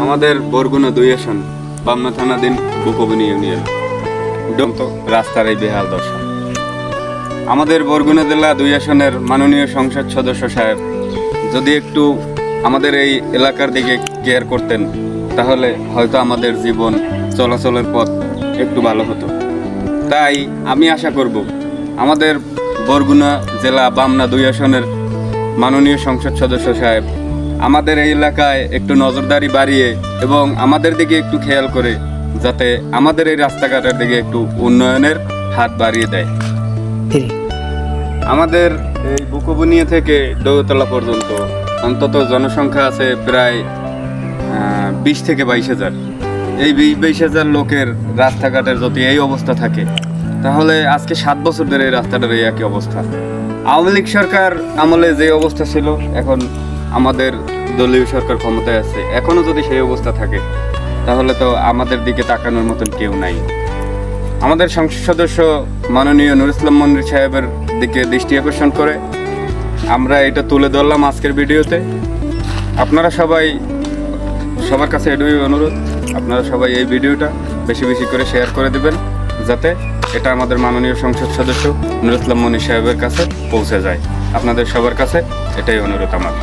আমাদের বরগুনা 2 আসন বামনা থানাধীন বুকবনি ইউনিয়ন রাস্তার এই বেহাল দশা। আমাদের বরগুনা জেলা 2 আসনের মাননীয় সংসদ সদস্য সাহেব যদি একটু আমাদের এই এলাকার দিকে কেয়ার করতেন তাহলে হয়তো আমাদের জীবন চলাচলের পথ একটু ভালো হতো। তাই আমি আশা করব আমাদের বরগুনা জেলা বামনা 2 আসনের মাননীয় সংসদ সদস্য সাহেব আমাদের এই এলাকায় একটু নজরদারি বাড়িয়ে এবং আমাদের দিকে একটু খেয়াল করে যাতে আমাদের এই রাস্তাঘাটের দিকে একটু উন্নয়নের হাত বাড়িয়ে দেয়। আমাদের এই বুকবনিয়া থেকে দৌতলা পর্যন্ত অন্তত জনসংখ্যা আছে প্রায় 20 থেকে 22,000। এই 22,000 লোকের রাস্তাঘাটের যদি এই অবস্থা থাকে তাহলে আজকে 7 বছর ধরে এই রাস্তাটার এই একই অবস্থা। আওয়ামী লীগ সরকার আমলে যে অবস্থা ছিল এখন আমাদের দলীয় সরকার ক্ষমতায় আছে, এখনও যদি সেই অবস্থা থাকে তাহলে তো আমাদের দিকে তাকানোর মতন কেউ নাই। আমাদের সংসদ সদস্য মাননীয় নুরুল ইসলাম মনির সাহেবের দিকে দৃষ্টি আকর্ষণ করে আমরা এটা তুলে ধরলাম আজকের ভিডিওতে। আপনারা সবার কাছে এটাই অনুরোধ, আপনারা সবাই এই ভিডিওটা বেশি বেশি করে শেয়ার করে দেবেন যাতে এটা আমাদের মাননীয় সংসদ সদস্য নুরুল ইসলাম মনির সাহেবের কাছে পৌঁছে যায়। আপনাদের সবার কাছে এটাই অনুরোধ আমার।